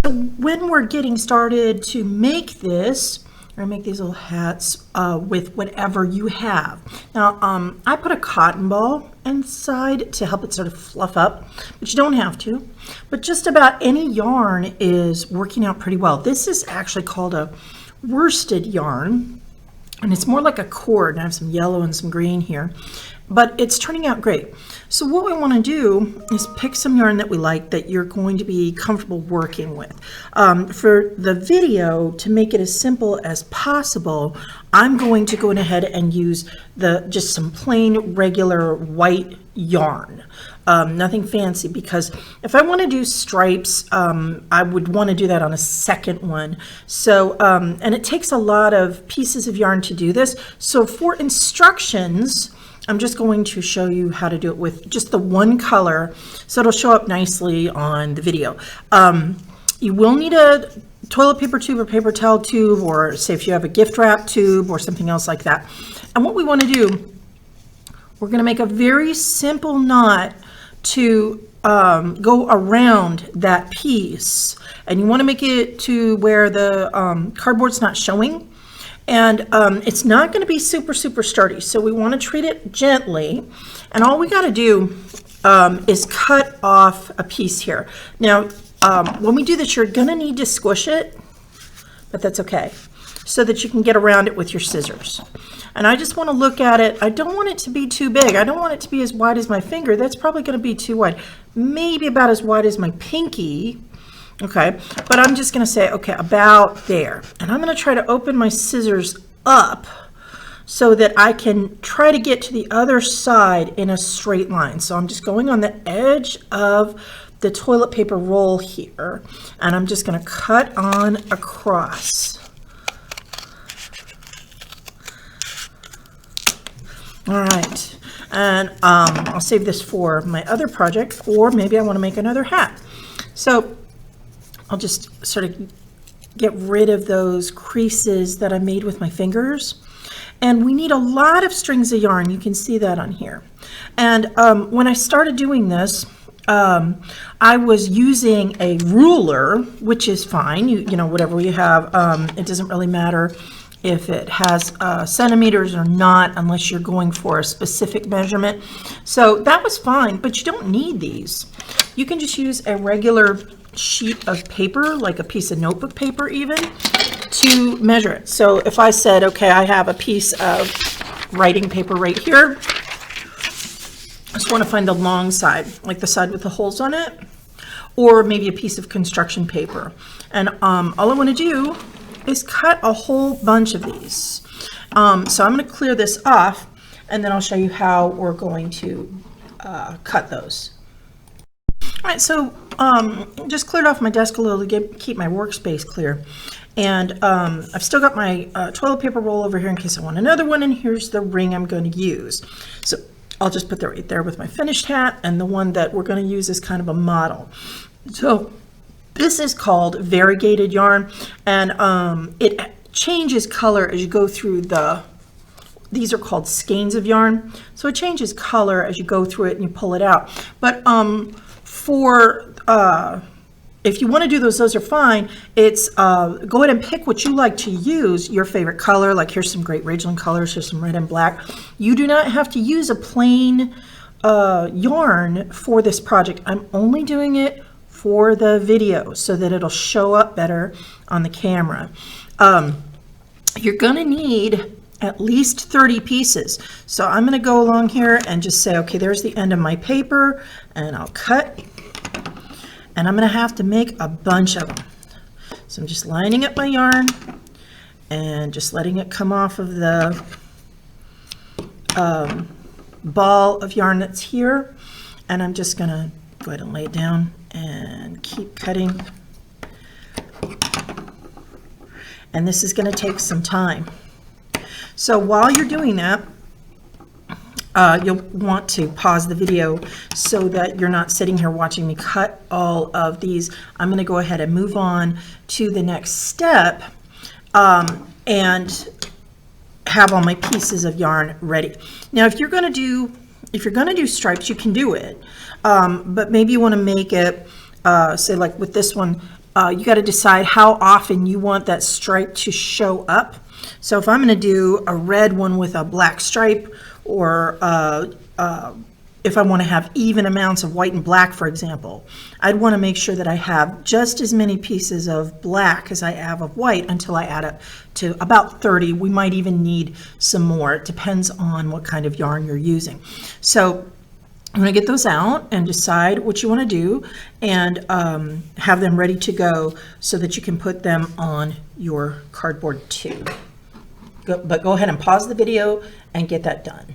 when we're getting started to make this, we're gonna make these little hats with whatever you have. Now, I put a cotton ball inside to help it sort of fluff up, but you don't have to. But just about any yarn is working out pretty well. This is actually called a worsted yarn, and it's more like a cord. And I have some yellow and some green here, but it's turning out great. So what we want to do is pick some yarn that we like, that you're going to be comfortable working with. For the video, to make it as simple as possible, I'm going to go ahead and use just some plain regular white yarn. Nothing fancy, because if I want to do stripes, I would want to do that on a second one. So, and it takes a lot of pieces of yarn to do this. So for instructions, I'm just going to show you how to do it with just the one color, so it'll show up nicely on the video. You will need a toilet paper tube or paper towel tube, or say if you have a gift wrap tube or something else like that. And what we want to do, we're going to make a very simple knot to go around that piece, and you want to make it to where the cardboard's not showing. And it's not going to be super sturdy, so we want to treat it gently. And all we got to do is cut off a piece here. Now, when we do this, you're going to need to squish it, but that's okay, so that you can get around it with your scissors. And I just want to look at it. I don't want it to be too big. I don't want it to be as wide as my finger. That's probably going to be too wide. Maybe about as wide as my pinky. Okay, but I'm just going to say, okay, about there. And I'm going to try to open my scissors up so that I can try to get to the other side in a straight line. So I'm just going on the edge of the toilet paper roll here, and I'm just going to cut on across. All right, and I'll save this for my other project, or maybe I want to make another hat. So I'll just sort of get rid of those creases that I made with my fingers. And we need a lot of strings of yarn. You can see that on here. And when I started doing this, I was using a ruler, which is fine. You know, whatever you have, it doesn't really matter if it has centimeters or not, unless you're going for a specific measurement. So that was fine, but you don't need these. You can just use a regular sheet of paper, like a piece of notebook paper even, to measure it. So if I said, okay, I have a piece of writing paper right here, I just want to find the long side, like the side with the holes on it, or maybe a piece of construction paper. And all I want to do is cut a whole bunch of these. So I'm going to clear this off, and then I'll show you how we're going to cut those. All right, so just cleared off my desk a little to keep my workspace clear. And I've still got my toilet paper roll over here in case I want another one, and here's the ring I'm going to use. So I'll just put that right there with my finished hat, and the one that we're going to use is kind of a model. So this is called variegated yarn, and it changes color as you go through these are called skeins of yarn. So it changes color as you go through it and you pull it out. But if you want to do those are fine. It's go ahead and pick what you like to use, your favorite color. Like here's some great Ridgeland colors, here's some red and black. You do not have to use a plain yarn for this project. I'm only doing it for the video so that it'll show up better on the camera. You're gonna need at least 30 pieces. So I'm gonna go along here and just say, okay, there's the end of my paper, and I'll cut. And I'm going to have to make a bunch of them. So I'm just lining up my yarn and just letting it come off of the ball of yarn that's here. And I'm just going to go ahead and lay it down and keep cutting. And this is going to take some time. So while you're doing that, you'll want to pause the video so that you're not sitting here watching me cut all of these. I'm going to go ahead and move on to the next step and have all my pieces of yarn ready. Now, if you're going to do stripes, you can do it, but maybe you want to make it say like with this one, you got to decide how often you want that stripe to show up. So if I'm going to do a red one with a black stripe, or if I want to have even amounts of white and black, for example, I'd want to make sure that I have just as many pieces of black as I have of white until I add up to about 30. We might even need some more. It depends on what kind of yarn you're using. So I'm going to get those out and decide what you want to do, and have them ready to go so that you can put them on your cardboard too. But go ahead and pause the video and get that done.